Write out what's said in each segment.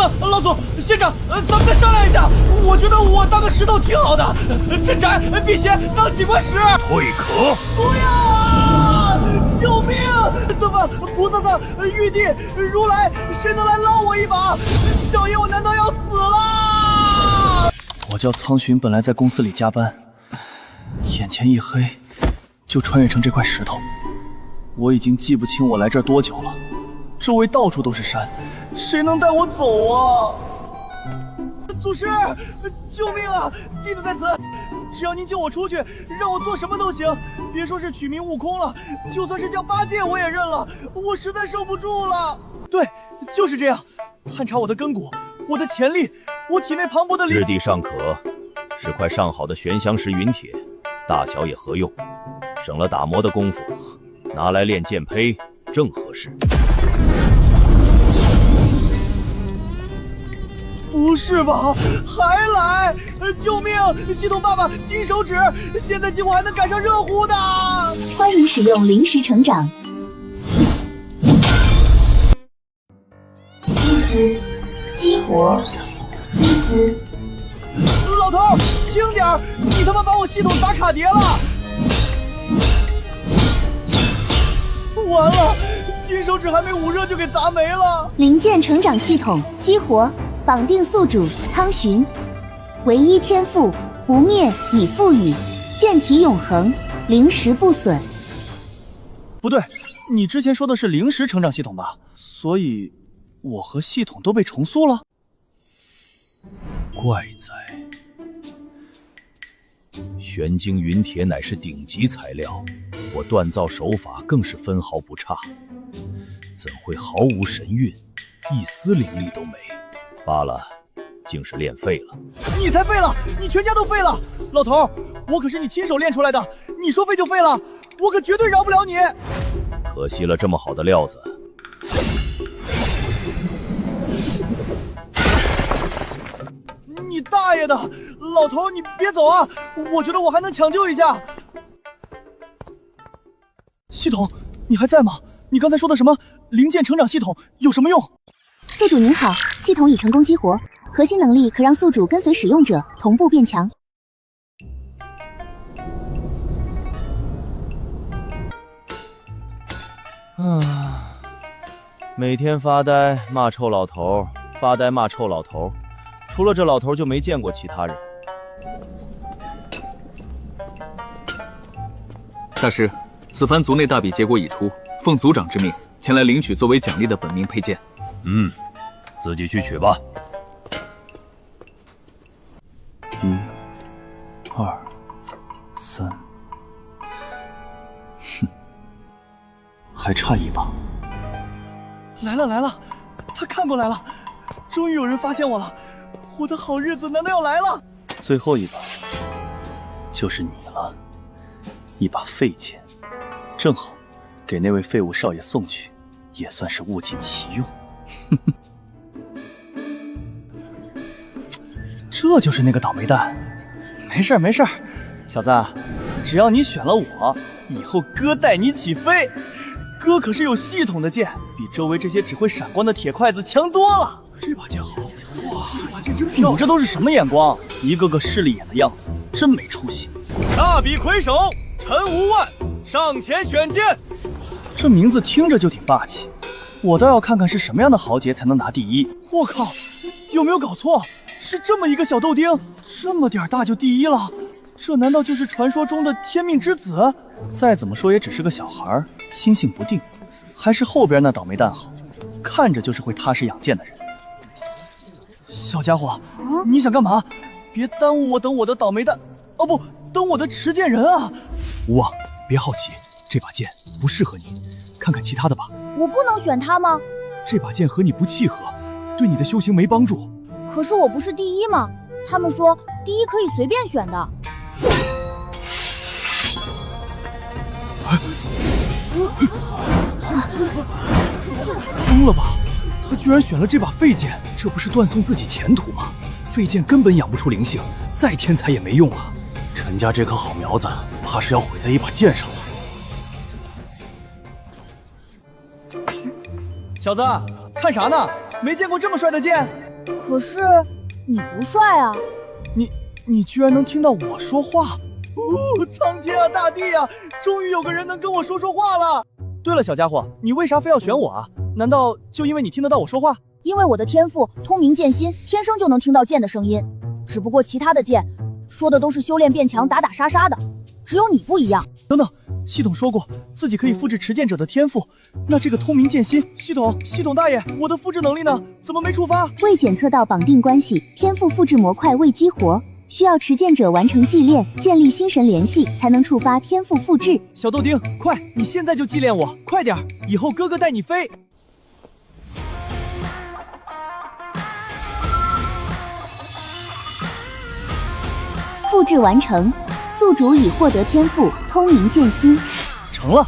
等，老祖仙长，咱们再商量一下。我觉得我当个石头挺好的，镇宅、辟邪当机关使。退可！不要啊！救命！怎么，菩萨萨、玉帝、如来，谁能来捞我一把？小爷我难道要死了？我叫苍寻，本来在公司里加班，眼前一黑，就穿越成这块石头。我已经记不清我来这儿多久了，周围到处都是山，谁能带我走啊？祖师，救命啊！弟子在此，只要您救我出去，让我做什么都行，别说是取名悟空了，就算是降八戒我也认了，我实在受不住了。对，就是这样，探查我的根骨，我的潜力，我体内磅礴的力。质地尚可，是块上好的玄香石云铁，大小也合用，省了打磨的功夫，拿来炼剑胚正合适。不是吧，还来！救命！系统爸爸，金手指，现在几乎还能赶上热乎的。欢迎使用灵石成长。滋滋，激活，滋滋。老头，轻点儿！你他妈把我系统打卡碟了！完了，金手指还没捂热就给砸没了。灵剑成长系统激活。绑定宿主苍寻，唯一天赋不灭已赋予，剑体永恒，灵石不损。不对，你之前说的是灵石成长系统吧？所以，我和系统都被重塑了。怪哉，玄晶云铁乃是顶级材料，我锻造手法更是分毫不差，怎会毫无神韵，一丝灵力都没？罢了，竟是练废了。你才废了，你全家都废了！老头，我可是你亲手练出来的，你说废就废了，我可绝对饶不了你！可惜了这么好的料子。你大爷的！老头，你别走啊！我觉得我还能抢救一下。系统，你还在吗？你刚才说的什么灵剑成长系统有什么用？宿主您好，系统已成功激活，核心能力可让宿主跟随使用者同步变强。每天发呆骂臭老头，发呆骂臭老头，除了这老头就没见过其他人。大师，此番族内大比结果已出，奉族长之命前来领取作为奖励的本命佩剑。自己去取吧。1、2、3，还差一把。来了来了，他看过来了，终于有人发现我了，我的好日子难道要来了？最后一把就是你了，一把废剑，正好给那位废物少爷送去，也算是物尽其用。这就是那个倒霉蛋。没事没事，小子，只要你选了我，以后哥带你起飞。哥可是有系统的剑，比周围这些只会闪光的铁筷子强多了。这把剑好，哇，这把剑真漂亮！你这都是什么眼光？一个个势利眼的样子，真没出息。大比魁首，陈无万，上前选剑。这名字听着就挺霸气，我倒要看看是什么样的豪杰才能拿第一。我靠，有没有搞错？是这么一个小豆丁，这么点大就第一了？这难道就是传说中的天命之子？再怎么说也只是个小孩，心性不定，还是后边那倒霉蛋好，看着就是会踏实养剑的人。小家伙，你想干嘛？别耽误我等我的倒霉蛋，哦不，等我的持剑人啊！无望，别好奇，这把剑不适合你，看看其他的吧。我不能选他吗？这把剑和你不契合，对你的修行没帮助。可是我不是第一吗？他们说第一可以随便选的。疯了吧？他居然选了这把废剑，这不是断送自己前途吗？废剑根本养不出灵性，再天才也没用啊！陈家这棵好苗子，怕是要毁在一把剑上了。小子，看啥呢？没见过这么帅的剑？可是你不帅啊。你居然能听到我说话？苍天啊，大地啊，终于有个人能跟我说说话了。对了，小家伙，你为啥非要选我啊？难道就因为你听得到我说话？因为我的天赋通明剑心，天生就能听到剑的声音。只不过其他的剑说的都是修炼变强、打打杀杀的，只有你不一样。等等，系统说过自己可以复制持剑者的天赋，那这个通明剑心，系统大爷，我的复制能力呢？怎么没触发？未检测到绑定关系，天赋复制模块未激活，需要持剑者完成祭炼，建立心神联系，才能触发天赋复制。小豆丁，快，你现在就祭炼我，快点，以后哥哥带你飞。复制完成，宿主已获得天赋通明剑心。成了。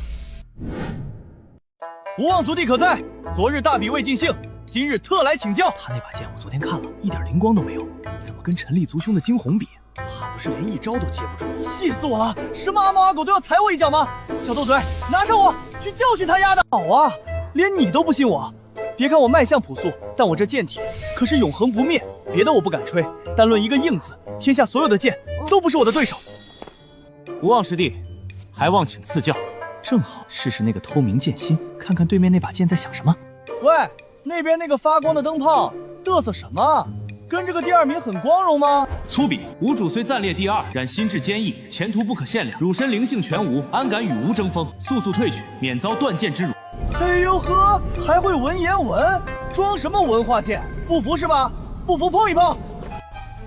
无望族弟可在？昨日大比未尽兴，今日特来请教。他那把剑我昨天看了，一点灵光都没有，怎么跟陈立族兄的惊鸿比？怕不是连一招都接不住。气死我了！什么阿猫阿狗都要踩我一脚吗？小斗嘴，拿上我去教训他丫的！好啊，连你都不信我。别看我卖相朴素，但我这剑体可是永恒不灭。别的我不敢吹，单论一个硬字，天下所有的剑都不是我的对手。无望师弟，还望请赐教。正好试试那个透明剑心，看看对面那把剑在想什么。喂，那边那个发光的灯泡，嘚瑟什么？跟这个第二名很光荣吗？粗鄙！吾主虽暂列第二，然心智坚毅，前途不可限量。汝身灵性全无，安敢与吾争锋？速速退去，免遭断剑之辱。哎呦呵，还会文言文？装什么文化剑？不服是吧？不服碰一碰。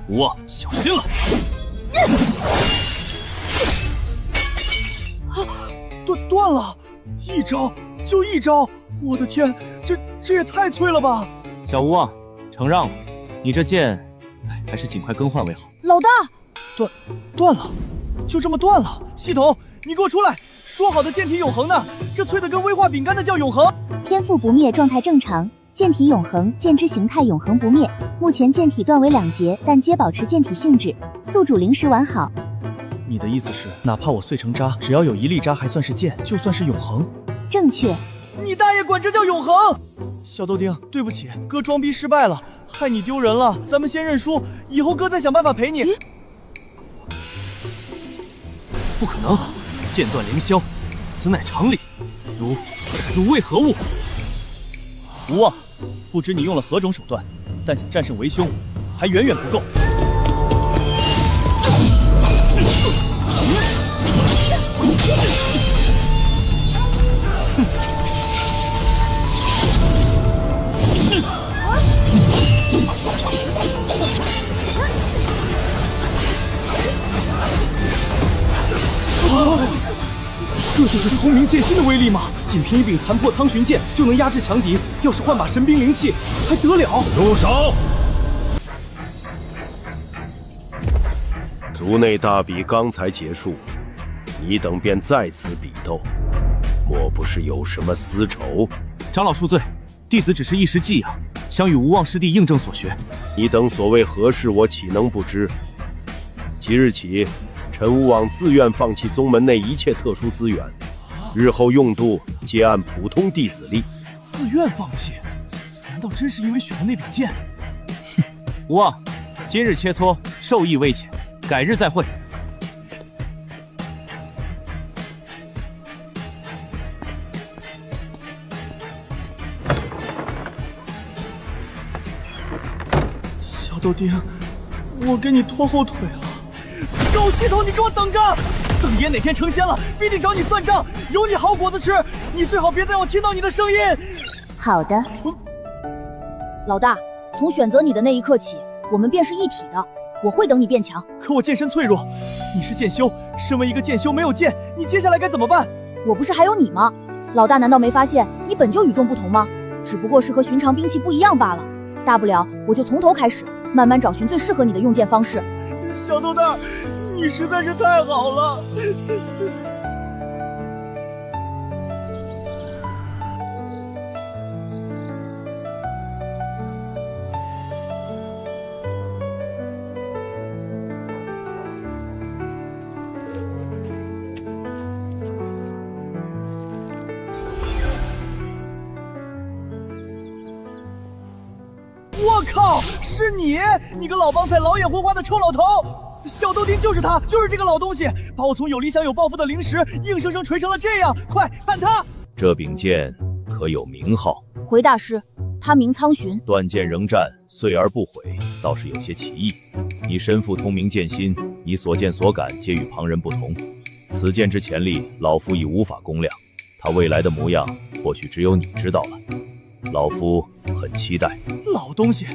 无望，小心了！断了，一招就一招，我的天，这也太脆了吧！小无望，承让了，你这剑还是尽快更换为好。老大，断了，就这么断了。系统，你给我出来！说好的剑体永恒呢？这脆的跟威化饼干的叫永恒。天赋不灭状态正常，剑体永恒，剑之形态永恒不灭。目前剑体断为2节，但皆保持剑体性质，宿主灵石完好。你的意思是，哪怕我碎成渣，只要有1粒渣还算是剑，就算是永恒？正确。你大爷管这叫永恒？小豆丁，对不起，哥装逼失败了，害你丢人了。咱们先认输，以后哥再想办法陪你。不可能，剑断凌霄，此乃常理。汝为何物？无望，不知你用了何种手段，但想战胜为兄，还远远不够。这就是通明剑心的威力吗？仅凭一柄残破苍寻剑就能压制强敌，要是换把神兵灵器还得了？住手！族内大比刚才结束，你等便在此比斗，莫不是有什么私仇？长老恕罪，弟子只是一时技痒，想与无望师弟应证所学。你等所谓何事，我岂能不知？即日起，陈无往自愿放弃宗门内一切特殊资源，日后用度皆按普通弟子例。自愿放弃？难道真是因为选了那柄剑？无望，今日切磋，受益未浅，改日再会。小豆丁，我给你拖后腿了。狗系统，你给我等着！等爷哪天成仙了，必定找你算账，有你好果子吃。你最好别再让我听到你的声音。好的。老大，从选择你的那一刻起，我们便是一体的。我会等你变强。可我剑身脆弱，你是剑修，身为一个剑修没有剑，你接下来该怎么办？我不是还有你吗？老大难道没发现你本就与众不同吗？只不过是和寻常兵器不一样罢了。大不了我就从头开始，慢慢找寻最适合你的用剑方式。小豆蛋，你实在是太好了。我靠，是你！你个老帮菜、老眼昏花的臭老头！小豆丁就是他，就是这个老东西，把我从有理想有抱负的灵石硬生生锤成了这样！快判他！这柄剑可有名号？回大师，他名苍寻。断剑仍战，碎而不毁，倒是有些奇异。你身负通明剑心，你所见所感皆与旁人不同。此剑之潜力，老夫已无法公量。他未来的模样，或许只有你知道了。老夫很期待。老东西，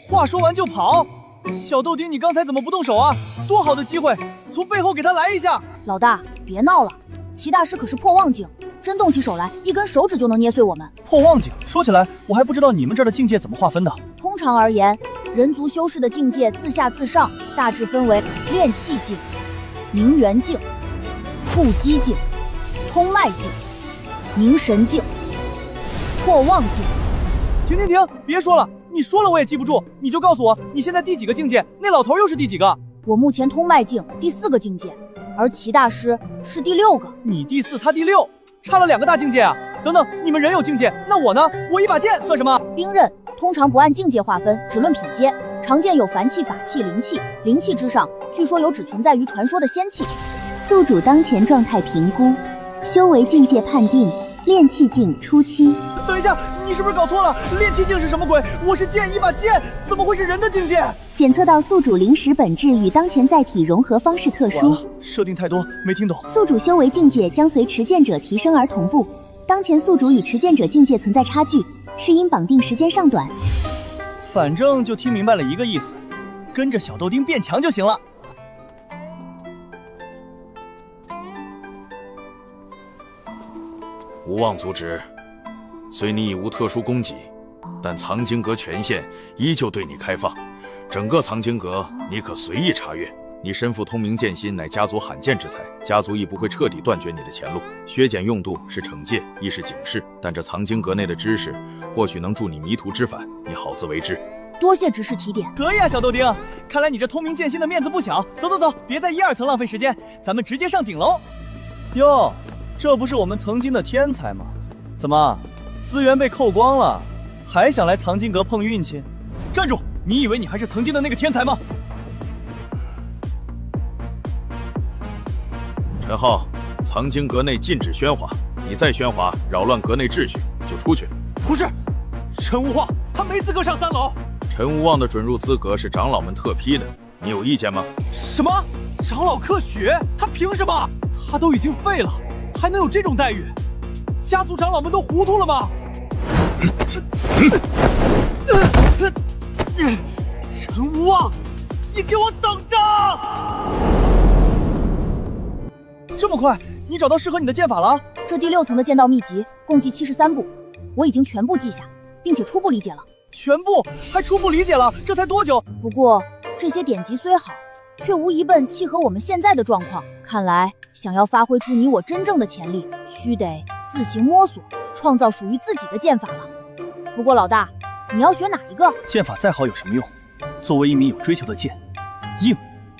话说完就跑！小豆丁，你刚才怎么不动手啊？多好的机会，从背后给他来一下！老大，别闹了，齐大师可是破妄境，真动起手来，一根手指就能捏碎我们。破妄境，说起来，我还不知道你们这儿的境界怎么划分的。通常而言，人族修士的境界自下自上，大致分为炼气境、明元境、护机境、通脉境、凝神境、破妄境。停，别说了，你说了我也记不住，你就告诉我你现在第几个境界，那老头又是第几个？我目前通脉境第4个境界，而齐大师是第6个。你第4，他第6，差了2个大境界啊！等等，你们人有境界，那我呢？我一把剑算什么？兵刃通常不按境界划分，只论品阶。常见有凡气、法器、灵气，灵气之上，据说有只存在于传说的仙气。宿主当前状态评估，修为境界判定，炼气境初期。等一下，你是不是搞错了？炼气境是什么鬼？我是剑，一把剑，怎么会是人的境界？检测到宿主灵石本质与当前载体融合方式特殊，设定太多，没听懂。宿主修为境界将随持剑者提升而同步。当前宿主与持剑者境界存在差距，是因绑定时间尚短。反正就听明白了一个意思，跟着小豆丁变强就行了。无望阻止，虽你已无特殊供给，但藏经阁权限依旧对你开放。整个藏经阁你可随意查阅。你身负通明剑心，乃家族罕见之才，家族亦不会彻底断绝你的前路。削减用度是惩戒，亦是警示。但这藏经阁内的知识，或许能助你迷途知返，你好自为之。多谢执事提点。可以啊，小豆丁，看来你这通明剑心的面子不小。走，别在1、2层浪费时间，咱们直接上顶楼。哟，这不是我们曾经的天才吗？怎么，资源被扣光了，还想来藏经阁碰运气？站住！你以为你还是曾经的那个天才吗？陈浩，藏经阁内禁止喧哗，你再喧哗，扰乱阁内秩序，就出去。不是，陈无望，他没资格上3楼。陈无望的准入资格是长老们特批的，你有意见吗？什么？长老克血？他凭什么？他都已经废了，还能有这种待遇？家族长老们都糊涂了吗？陈无望，你给我等着！这么快，你找到适合你的剑法了？这第6层的剑道秘籍共计73部，我已经全部记下，并且初步理解了。全部？还初步理解了？这才多久？不过这些典籍虽好，却无一本契合我们现在的状况。看来想要发挥出你我真正的潜力，须得自行摸索，创造属于自己的剑法了。不过老大，你要选哪一个？剑法再好有什么用？作为一名有追求的剑，硬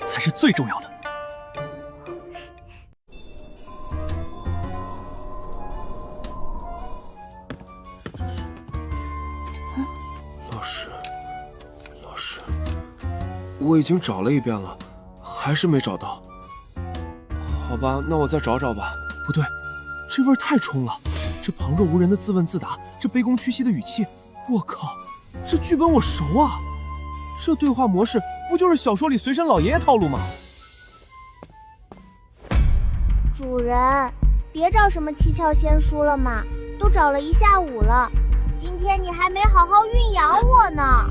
才是最重要的。老师，我已经找了一遍了，还是没找到。好吧，那我再找找吧。不对，这味儿太冲了，这旁若无人的自问自答，这卑躬屈膝的语气，我靠，这剧本我熟啊！这对话模式不就是小说里随身老爷爷套路吗？主人，别找什么七窍仙书了嘛，都找了1下午了，今天你还没好好孕养我呢。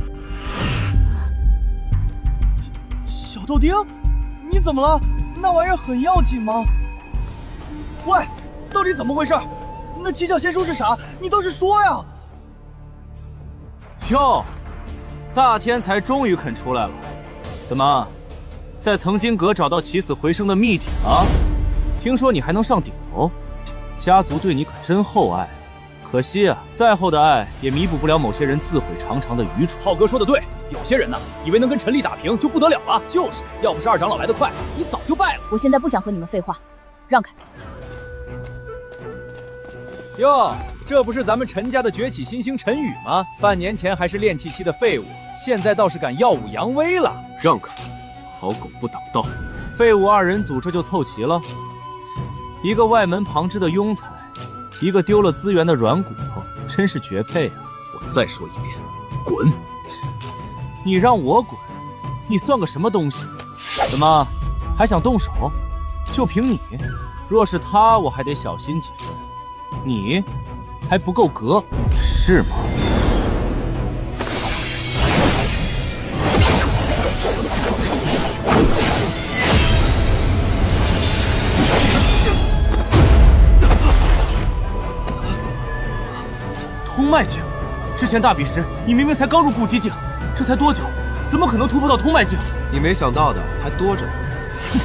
小豆丁，你怎么了？那玩意儿很要紧吗？喂，到底怎么回事？那七窍仙书是啥？你倒是说呀！哟，大天才终于肯出来了。怎么，在藏经阁找到起死回生的秘典了？听说你还能上顶楼，家族对你可真厚爱。可惜啊，再厚的爱也弥补不了某些人自毁长长的愚蠢。浩哥说的对，有些人呢，以为能跟陈立打平就不得了了，就是要不是二长老来得快，你早就败了。我现在不想和你们废话，让开。哟，这不是咱们陈家的崛起新星陈宇吗？半年前还是炼气期的废物，现在倒是敢耀武扬威了。让开，好狗不挡道。废物二人组这就凑齐了，一个外门旁支的庸才，一个丢了资源的软骨头，真是绝配啊！我再说一遍，滚！你让我滚，你算个什么东西？怎么还想动手？就凭你，若是他，我还得小心几分。你还不够格，是吗？通脉境，之前大比时你明明才刚入古籍境，这才多久？怎么可能突破到通脉境？你没想到的还多着呢。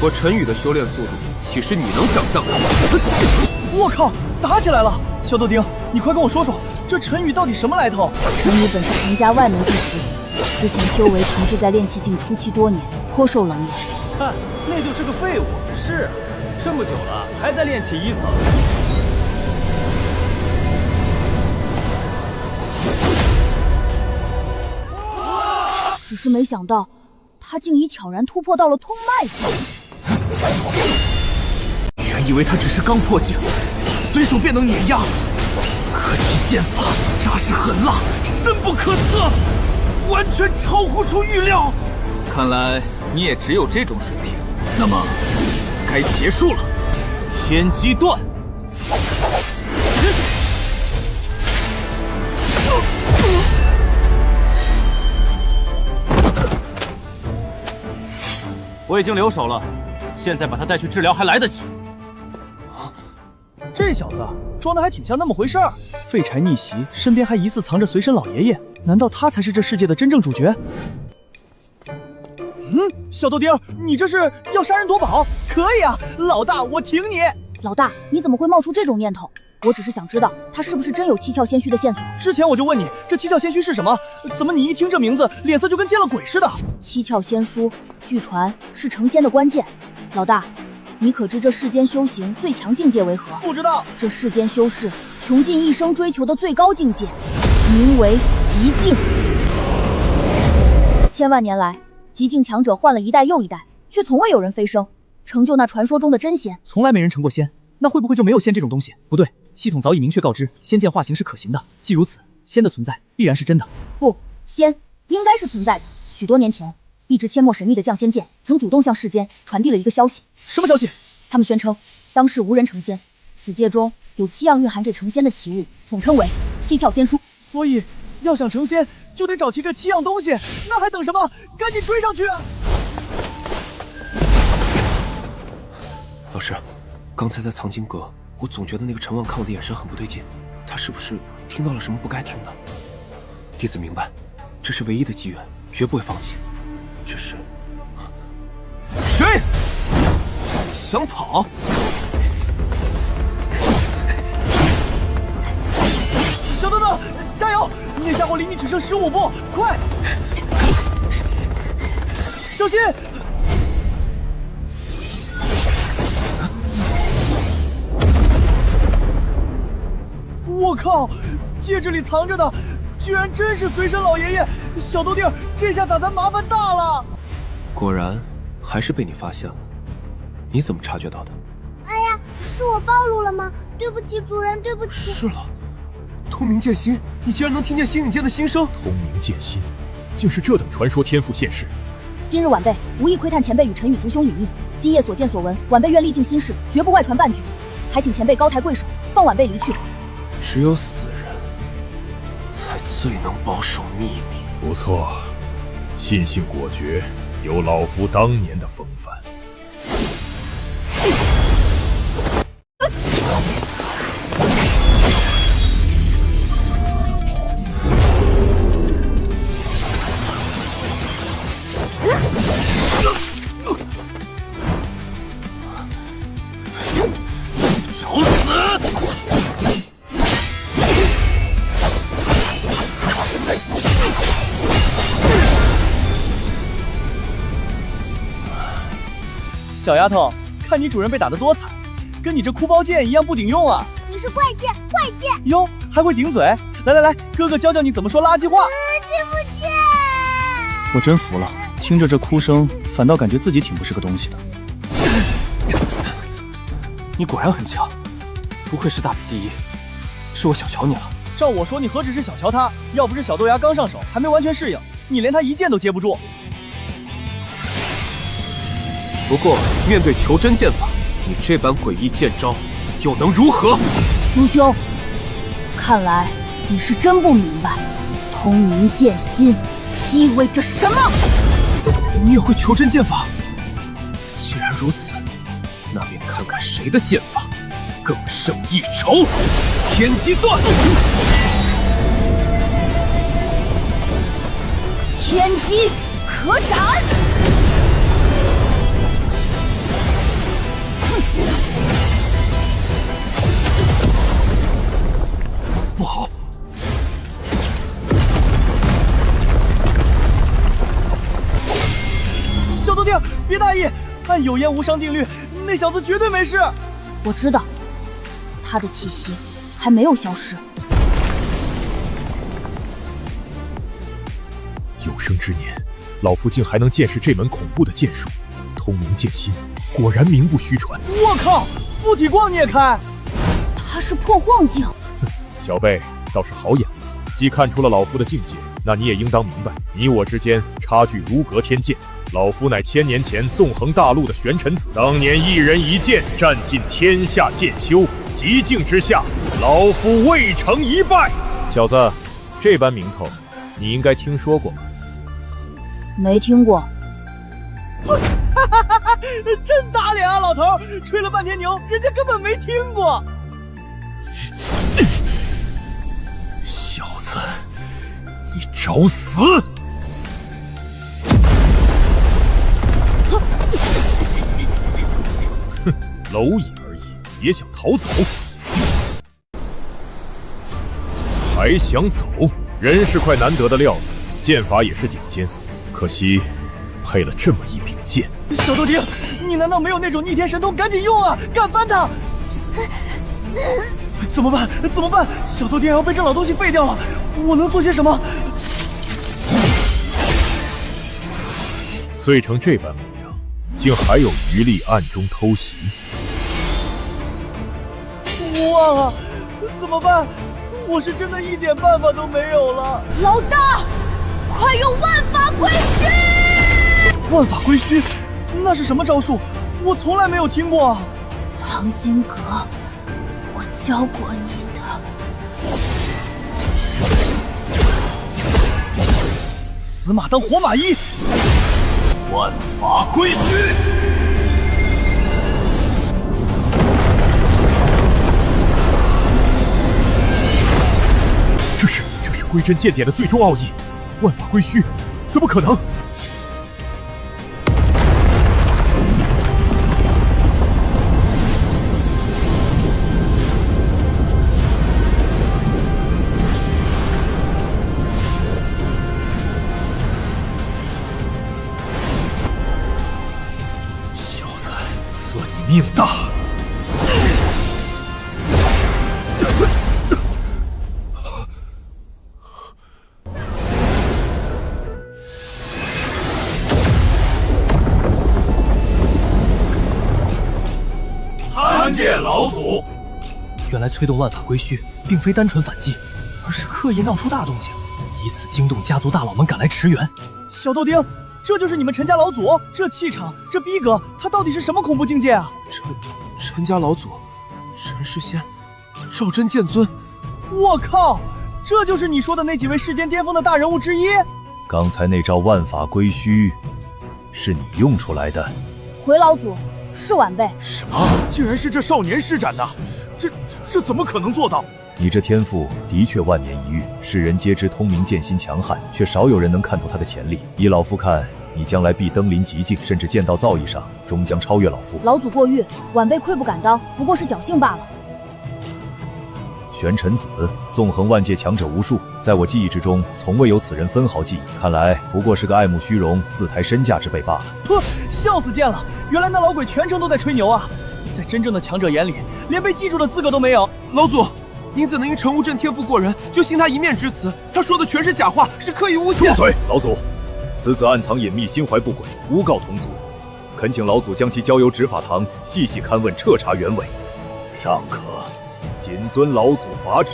我陈宇的修炼速度，岂是你能想象的？我靠，打起来了！小豆丁，你快跟我说说，这陈宇到底什么来头？陈宇本是陈家外门弟子的子嗣，之前修为停滞在炼气境初期多年，颇受冷眼。看，那就是个废物。是，这么久了还在炼气1层。只是没想到，他竟已悄然突破到了通脉境。原以为他只是刚破境，随手便能碾压，可其剑法扎实狠辣，深不可测，完全超乎出预料。看来你也只有这种水平，那么该结束了。天机断。我已经留手了，现在把他带去治疗还来得及。这小子装的还挺像那么回事儿。废柴逆袭，身边还疑似藏着随身老爷爷，难道他才是这世界的真正主角？小豆丁，你这是要杀人夺宝？可以啊，老大，我挺你。老大，你怎么会冒出这种念头？我只是想知道他是不是真有七窍仙虚的线索。之前我就问你，这七窍仙虚是什么？怎么你一听这名字，脸色就跟见了鬼似的？七窍仙书，据传是成仙的关键。老大，你可知这世间修行最强境界为何？不知道。这世间修士穷尽一生追求的最高境界，名为极境。千万年来，极境强者换了一代又一代，却从未有人飞升，成就那传说中的真仙。从来没人成过仙，那会不会就没有仙这种东西？不对，系统早已明确告知，仙剑化形是可行的。既如此，仙的存在必然是真的。不，仙应该是存在的。许多年前，一支阡陌神秘的降仙剑曾主动向世间传递了一个消息。什么消息？他们宣称，当世无人成仙，此界中有7样蕴含着成仙的奇物，统称为七窍仙书。所以，要想成仙，就得找齐这7样东西。那还等什么？赶紧追上去！老师，刚才在藏经阁，我总觉得那个陈望看我的眼神很不对劲，他是不是听到了什么不该听的？弟子明白，这是唯一的机缘，绝不会放弃。只是，谁想跑？小豆豆，加油！那家伙离你只剩15步，快！小心！我靠！戒指里藏着的，居然真是随身老爷爷！小豆丁，这下咱麻烦大了。果然，还是被你发现了。你怎么察觉到的？哎呀，是我暴露了吗？对不起，主人，对不起。是了，通明剑心，你竟然能听见星影间的心声。通明剑心，竟是这等传说天赋现世。今日晚辈无意窥探前辈与陈宇族兄隐秘，今夜所见所闻，晚辈愿历尽心事，绝不外传半句。还请前辈高抬贵手，放晚辈离去。只有死人才最能保守秘密。不错，信性果决，有老夫当年的风范。找死！小丫头，看你主人被打得多惨，跟你这哭包剑一样不顶用啊！你你是怪剑，怪剑！哟，还会顶嘴！来来来，哥哥教教你怎么说垃圾话。听不见。我真服了，听着这哭声，反倒感觉自己挺不是个东西的。你果然很强，不愧是大比第一，是我小瞧你了。照我说，你何止是小瞧他，要不是小豆芽刚上手，还没完全适应，你连他一剑都接不住。不过面对求真剑法，你这般诡异剑招，又能如何？卢兄，看来你是真不明白通明剑心意味着什么。你也会求真剑法？既然如此，那便看看谁的剑法更胜一筹。天机断，天机可斩！不好！小豆丁，别大意，按有烟无伤定律，那小子绝对没事。我知道，他的气息还没有消失。有生之年，老夫竟还能见识这门恐怖的剑术，通明剑心，果然名不虚传。我靠，附体光你也开？他是破幻境。小辈倒是好眼力，既看出了老夫的境界，那你也应当明白，你我之间差距如隔天剑。老夫乃1000年前纵横大陆的玄尘子，当年一人一剑战尽天下剑修，极境之下，老夫未成一败。小子，这般名头，你应该听说过吧？没听过。真打脸啊，老头！吹了半天牛，人家根本没听过。小子，你找死！哼，蝼蚁而已，也想逃走？还想走？人是块难得的料子，剑法也是顶尖，可惜配了这么一柄剑。小豆丁，你难道没有那种逆天神通？赶紧用啊，干翻他！怎么办？怎么办？小豆丁要被这老东西废掉了，我能做些什么？碎成这般模样，竟还有余力暗中偷袭。无望啊！怎么办？我是真的一点办法都没有了。老大，快用万法归虚！万法归虚，那是什么招数？我从来没有听过啊。藏经阁，我教过你的。死马当活马医，万法归虚。这是归真剑典的最终奥义，万法归虚，怎么可能？小子，算你命大！参见老祖。原来催动万法归虚，并非单纯反击，而是刻意闹出大动静，以此惊动家族大佬们赶来驰援。小豆丁，这就是你们陈家老祖？这气场，这逼格，他到底是什么恐怖境界啊？陈家老祖，陈世仙，赵真剑尊。我靠，这就是你说的那几位世间巅峰的大人物之一？刚才那招万法归虚，是你用出来的？回老祖，是晚辈。什么？竟然是这少年施展的？这怎么可能做到？你这天赋的确万年一遇，世人皆知通明剑心强悍，却少有人能看透他的潜力。依老夫看，你将来必登临极境，甚至剑道造诣上，终将超越老夫。老祖过誉，晚辈愧不敢当，不过是侥幸罢了。玄尘子，纵横万界强者无数，在我记忆之中，从未有此人分毫记忆。看来不过是个爱慕虚荣、自抬身价之辈罢了。笑死贱了！原来那老鬼全程都在吹牛啊！在真正的强者眼里，连被记住的资格都没有。老祖，您怎能因陈无镇天赋过人就信他一面之词？他说的全是假话，是刻意诬陷。住嘴！老祖，此子暗藏隐秘，心怀不轨，诬告同族，恳请老祖将其交由执法堂细细勘问，彻查原委。尚可，谨遵老祖法旨。